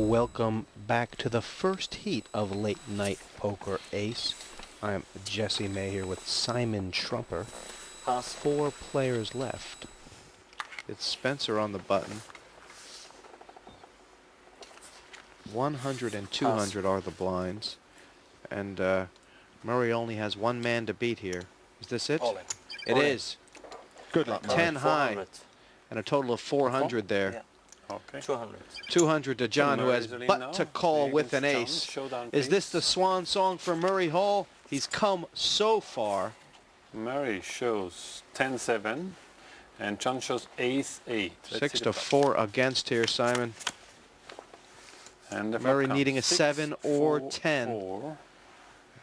Welcome back to the first heat of Late Night Poker Ace. I'm Jesse May here with Simon Trumper. Pass. 4 players left. It's Spencer on the button. 100 and 200 are the blinds. And Murray only has 1 man to beat here. Is this it? All in. It All in. is. Good luck, Murray. 10 high. 400. And a total of 400 there. Yeah. Okay. 200. 200 to John, who has Murray's but leading to now. call Three with an against ace. John. Showdown, Is this please. the swan song for Murray Hall? He's come so far. Murray shows 10-7, and John shows ace-8. 6 to 4 against here, Simon. And the Murray flop comes needing a 6, 7 or 4, 10. 4.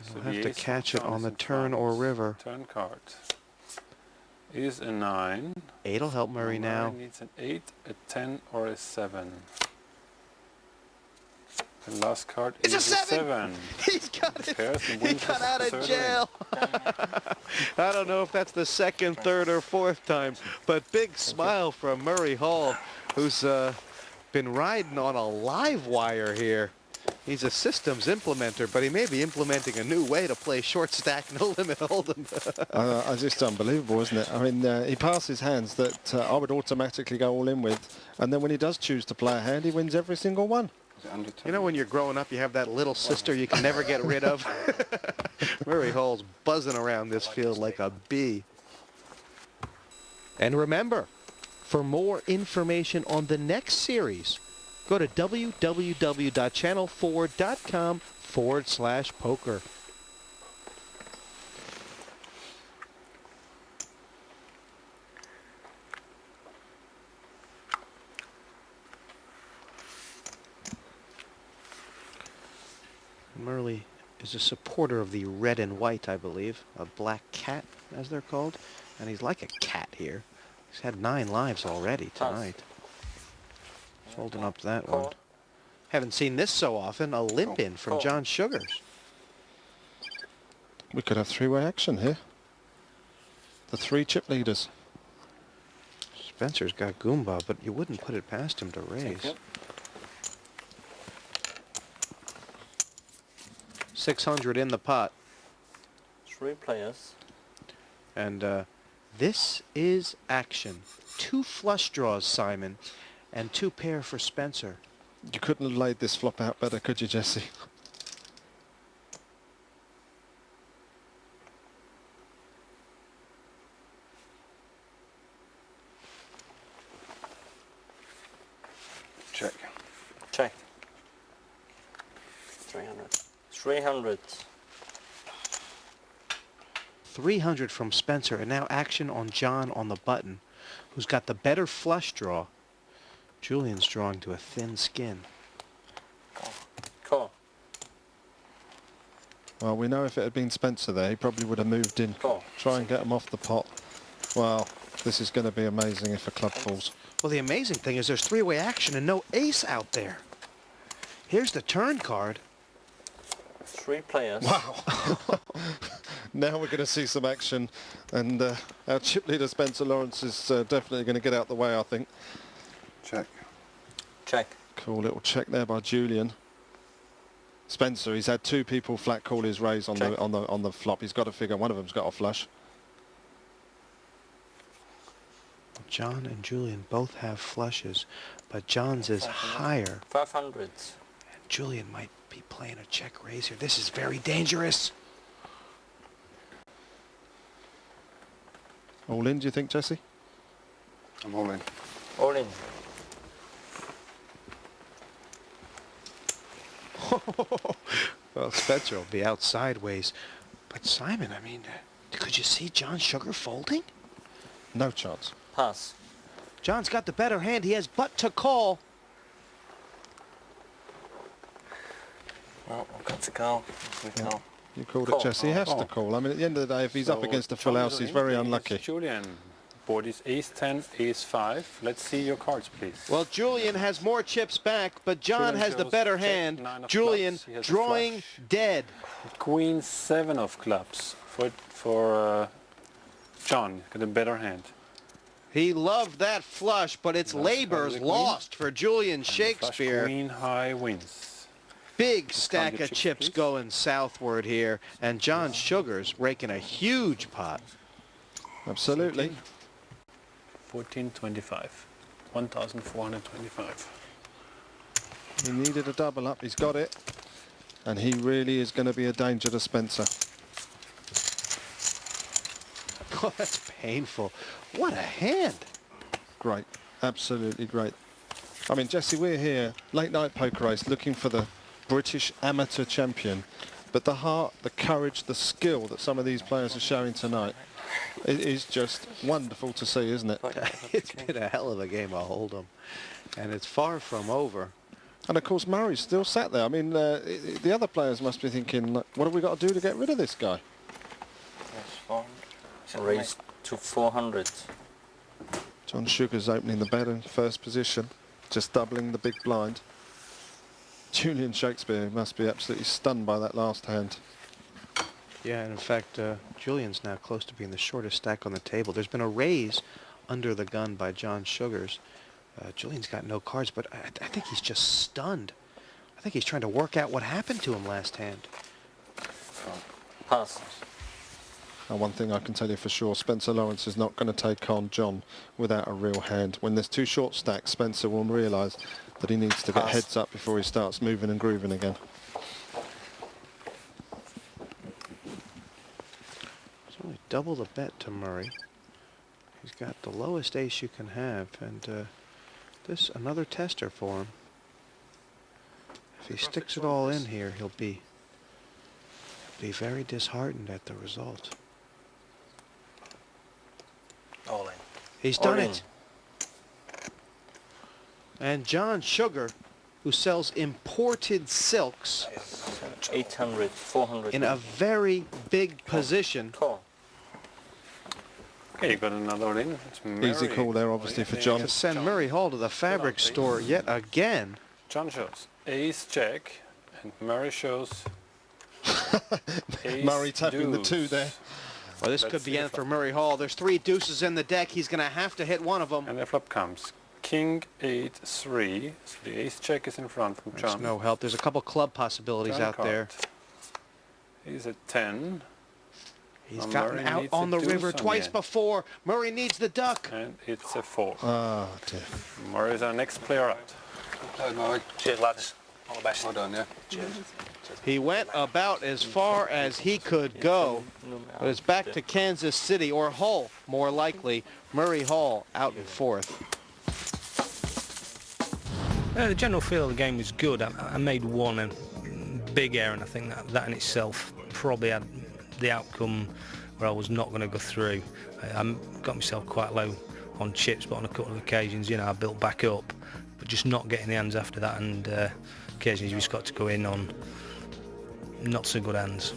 He'll the have to ace catch from it John on is the in turn or front. river. Turn card is a 9. 8'll help Murray now. needs an 8, a 10, or a 7. The last card It's is a 7! He's got it! Pairs and He wins got his out of third jail! I don't know if that's the 2nd, 3rd, or 4th time, but big smile from Murray Hall, who's been riding on a live wire here. He's a systems implementer, but he may be implementing a new way to play short stack, no limit hold'em. It's just unbelievable, isn't it? I mean, he passes hands that I would automatically go all in with, and then when he does choose to play a hand, he wins every single one. You know when you're growing up, you have that little sister you can never get rid of? Murray Hall's buzzing around this field like a bee. And remember, for more information on the next series, go to www.channel4.com/poker. Murray is a supporter of the red and white, I believe, a black cat, as they're called, and he's like a cat here. He's had 9 lives already tonight. He's holding up that one. Haven't seen this so often, a limp in from John Sugars. We could have 3-way action here. The 3 chip leaders. Spencer's got Goomba, but you wouldn't put it past him to raise. 600 in the pot. 3 players. And this is action. 2 flush draws, Simon, and 2 pair for Spencer. You couldn't have laid this flop out better, could you, Jesse? Check. Check. 300. 300. 300 from Spencer, and now action on John on the button, who's got the better flush draw. Julian's drawing to a thin skin. Call. Well, we know if it had been Spencer there, he probably would have moved in. Call. Try and get him off the pot. Well, this is going to be amazing if a club falls. Well, the amazing thing is there's 3-way action and no ace out there. Here's the turn card. 3 players. Wow. Now we're going to see some action, and our chip leader Spencer Lawrence is definitely going to get out the way, I think. Check. Check. Cool little check there by Julian. Spencer, he's had 2 people flat call his raise on Check. the flop. He's got to figure one of them's got a flush. John and Julian both have flushes, but John's is higher. 500. And Julian might be playing a check raise here. This is very dangerous. All in, do you think, Jesse? I'm all in. All in. Well, Spencer will be out sideways. But Simon, I mean, could you see John Sugar folding? No chance. Pass. John's got the better hand. He has but to call. Well, I've got to call. We Yeah. call. You called Call. it, Jesse. He has to Oh. call. I mean, at the end of the day, if he's up So against a full John house, is he's in, very against unlucky. Julian. Board is ace-10, ace-5. Let's see your cards, please. Well, Julian has more chips back, but John Julian has the shows better check, hand. 9 of Julian clubs. He has a drawing flush. dead. Queen 7 of clubs for John. Got a better hand. He loved that flush, but it's That's labor's the queen. lost for Julian And the flush Shakespeare. queen high wins. Big Let's stack count the of chips, chips please. going southward here, and John Sugars raking a huge pot. Absolutely. 1425. 1,425. He needed a double up. He's got it. And he really is going to be a danger to Spencer. Oh, that's painful. What a hand. Great. Absolutely great. I mean, Jesse, we're here, late night poker race, looking for the British amateur champion. But the heart, the courage, the skill that some of these players are showing tonight, it is just wonderful to see, isn't it? It's been a hell of a game of Hold'em, and it's far from over. And of course, Murray's still sat there. I mean, the other players must be thinking, like, what have we got to do to get rid of this guy? Yes, 400. Raise to 400. John Sugars opening the bet in first position, just doubling the big blind. Julian Shakespeare must be absolutely stunned by that last hand. Yeah, and in fact, Julian's now close to being the shortest stack on the table. There's been a raise under the gun by John Sugars. Julian's got no cards, but I think he's just stunned. I think he's trying to work out what happened to him last hand. Pass. And one thing I can tell you for sure, Spencer Lawrence is not going to take on John without a real hand. When there's two short stacks, Spencer will realise that he needs to get Pass. heads up before he starts moving and grooving again. It's only double the bet to Murray. He's got the lowest ace you can have, and this another tester for him. If he sticks it all in here, he'll be very disheartened at the result. All in. He's All done in. it. And John Sugar, who sells imported silks 800, 400. in a very big position. Call. Okay, you got another in. It's Murray. Easy call there, obviously, for John. To send Murray Hall to the fabric store yet again. John shows ace jack, and Murray shows ace Murray tapping the deuce. two there. Well, this Let's could be see end if for Murray Hall. There's three deuces in the deck. He's going to have to hit one of them. And the flop comes king 8-3. So the ace jack is in front from There's John. no help. There's a couple club possibilities John out there. card. He's at 10. He's Well, gotten Murray out needs on a the deuce river on twice the end. before. Murray needs the duck. And it's a 4. Ah, dear. Murray is our next player out. Cheers, lads. All the best. Well done, yeah. He went about as far as he could go. But it's back to Kansas City, or Hull, more likely. Murray Hall out in fourth. The general feel of the game was good. I made one big error, and I think that in itself probably had the outcome where I was not going to go through. I got myself quite low on chips, but on a couple of occasions, I built back up, but just not getting the hands after that, and occasionally you just got to go in on not so good hands.